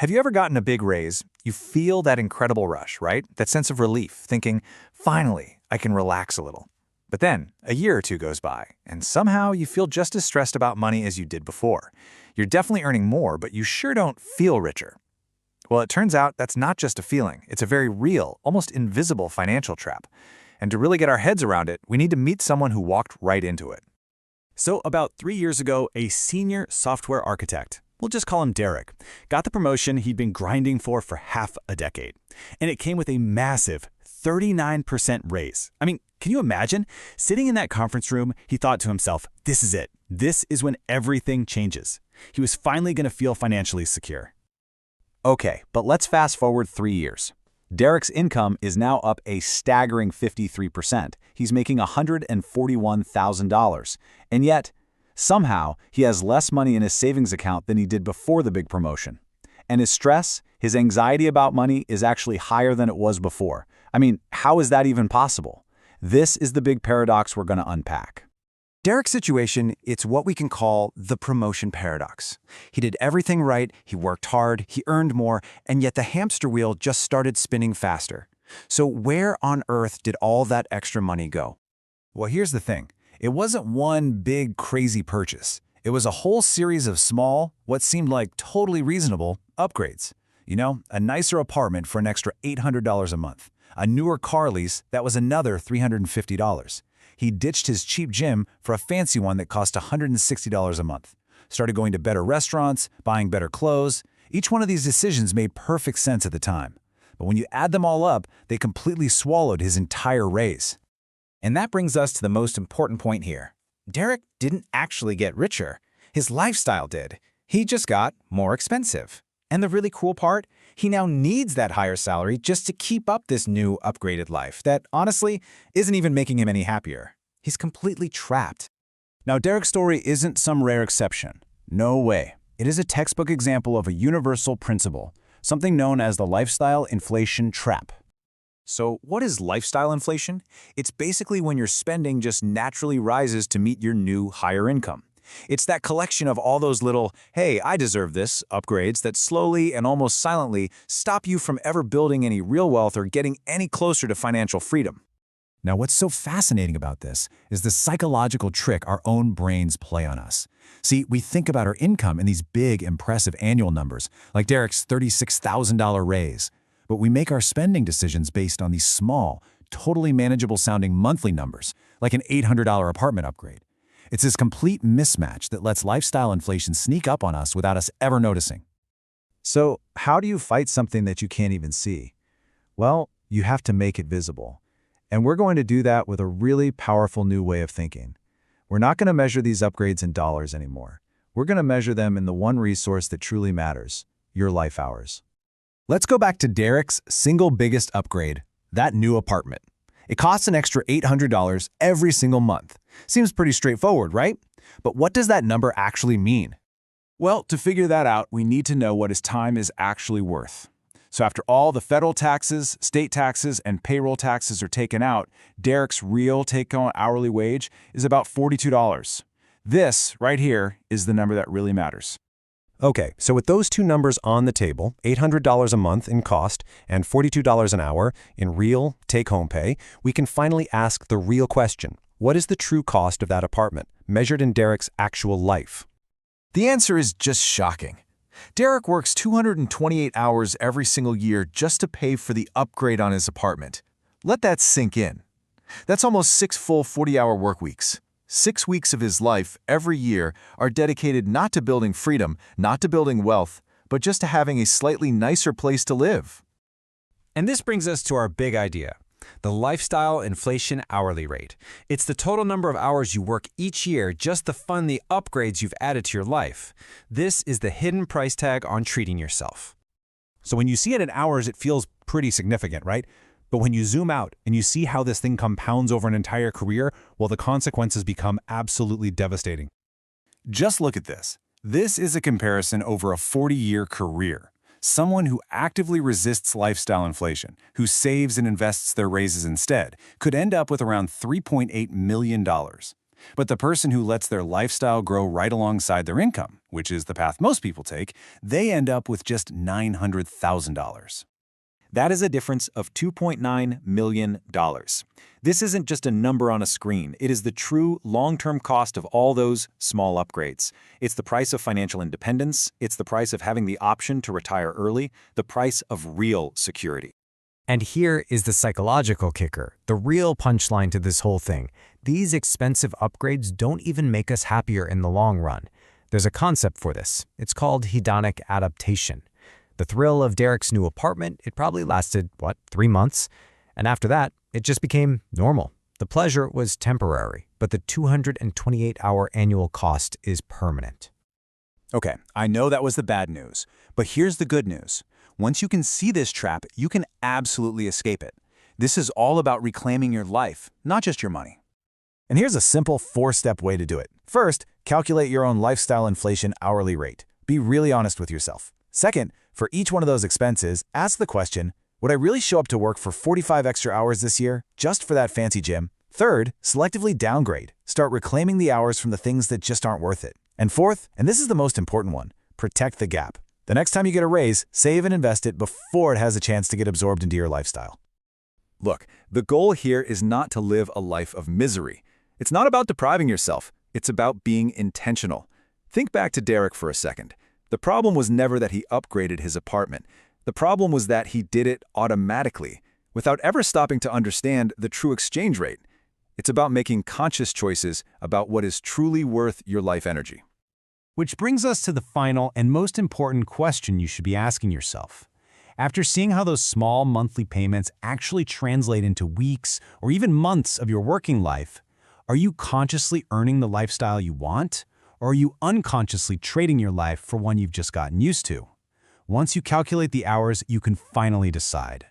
Have you ever gotten a big raise? You feel that incredible rush, right? That sense of relief, thinking, finally, I can relax a little. But then, a year or two goes by, and somehow you feel just as stressed about money as you did before. You're definitely earning more, but you sure don't feel richer. Well, it turns out that's not just a feeling. It's a very real, almost invisible financial trap. And to really get our heads around it, we need to meet someone who walked right into it. So about 3 years ago, a senior software architect, we'll just call him Derek, got the promotion he'd been grinding for half a decade. And it came with a massive 39% raise. I mean, can you imagine? Sitting in that conference room, he thought to himself, this is it. This is when everything changes. He was finally going to feel financially secure. Okay, but let's fast forward 3 years. Derek's income is now up a staggering 53%. He's making $141,000. And yet, somehow, he has less money in his savings account than he did before the big promotion. And his stress, his anxiety about money is actually higher than it was before. I mean, how is that even possible? This is the big paradox we're going to unpack. Derek's situation, it's what we can call the promotion paradox. He did everything right, he worked hard, he earned more, and yet the hamster wheel just started spinning faster. So where on earth did all that extra money go? Well, here's the thing. It wasn't one big, crazy purchase. It was a whole series of small, what seemed like totally reasonable, upgrades. You know, a nicer apartment for an extra $800 a month. A newer car lease that was another $350. He ditched his cheap gym for a fancy one that cost $160 a month. Started going to better restaurants, buying better clothes. Each one of these decisions made perfect sense at the time. But when you add them all up, they completely swallowed his entire raise. And that brings us to the most important point here. Derek didn't actually get richer. His lifestyle did. He just got more expensive. And the really cool part? He now needs that higher salary just to keep up this new upgraded life that, honestly, isn't even making him any happier. He's completely trapped. Now, Derek's story isn't some rare exception. No way. It is a textbook example of a universal principle, something known as the lifestyle inflation trap. So what is lifestyle inflation? It's basically when your spending just naturally rises to meet your new, higher income. It's that collection of all those little, hey, I deserve this, upgrades that slowly and almost silently stop you from ever building any real wealth or getting any closer to financial freedom. Now, what's so fascinating about this is the psychological trick our own brains play on us. See, we think about our income in these big, impressive annual numbers, like Derek's $36,000 raise. But we make our spending decisions based on these small, totally manageable-sounding monthly numbers, like an $800 apartment upgrade. It's this complete mismatch that lets lifestyle inflation sneak up on us without us ever noticing. So, how do you fight something that you can't even see? Well, you have to make it visible. And we're going to do that with a really powerful new way of thinking. We're not going to measure these upgrades in dollars anymore. We're going to measure them in the one resource that truly matters, your life hours. Let's go back to Derek's single biggest upgrade, that new apartment. It costs an extra $800 every single month. Seems pretty straightforward, right? But what does that number actually mean? Well, to figure that out, we need to know what his time is actually worth. So after all the federal taxes, state taxes, and payroll taxes are taken out, Derek's real take-home hourly wage is about $42. This, right here, is the number that really matters. Okay, so with those two numbers on the table, $800 a month in cost and $42 an hour in real take-home pay, we can finally ask the real question. What is the true cost of that apartment, measured in Derek's actual life? The answer is just shocking. Derek works 228 hours every single year just to pay for the upgrade on his apartment. Let that sink in. That's almost 6 full 40-hour work weeks. 6 weeks of his life every year are dedicated not to building freedom, not to building wealth, but just to having a slightly nicer place to live. And this brings us to our big idea, the lifestyle inflation hourly rate. It's the total number of hours you work each year just to fund the upgrades you've added to your life. This is the hidden price tag on treating yourself. So when you see it in hours, it feels pretty significant, right? But when you zoom out and you see how this thing compounds over an entire career, well, the consequences become absolutely devastating. Just look at this. This is a comparison over a 40-year career. Someone who actively resists lifestyle inflation, who saves and invests their raises instead, could end up with around $3.8 million. But the person who lets their lifestyle grow right alongside their income, which is the path most people take, they end up with just $900,000. That is a difference of $2.9 million. This isn't just a number on a screen. It is the true long-term cost of all those small upgrades. It's the price of financial independence. It's the price of having the option to retire early, the price of real security. And here is the psychological kicker, the real punchline to this whole thing. These expensive upgrades don't even make us happier in the long run. There's a concept for this. It's called hedonic adaptation. The thrill of Derek's new apartment, it probably lasted, 3 months? And after that, it just became normal. The pleasure was temporary, but the 228-hour annual cost is permanent. Okay, I know that was the bad news, but here's the good news. Once you can see this trap, you can absolutely escape it. This is all about reclaiming your life, not just your money. And here's a simple 4-step way to do it. First, calculate your own lifestyle inflation hourly rate. Be really honest with yourself. Second, for each one of those expenses, ask the question, would I really show up to work for 45 extra hours this year, just for that fancy gym? Third, selectively downgrade. Start reclaiming the hours from the things that just aren't worth it. And fourth, and this is the most important one, protect the gap. The next time you get a raise, save and invest it before it has a chance to get absorbed into your lifestyle. Look, the goal here is not to live a life of misery. It's not about depriving yourself. It's about being intentional. Think back to Derek for a second. The problem was never that he upgraded his apartment. The problem was that he did it automatically, without ever stopping to understand the true exchange rate. It's about making conscious choices about what is truly worth your life energy. Which brings us to the final and most important question you should be asking yourself. After seeing how those small monthly payments actually translate into weeks or even months of your working life, are you consciously earning the lifestyle you want, or are you unconsciously trading your life for one you've just gotten used to? Once you calculate the hours, you can finally decide.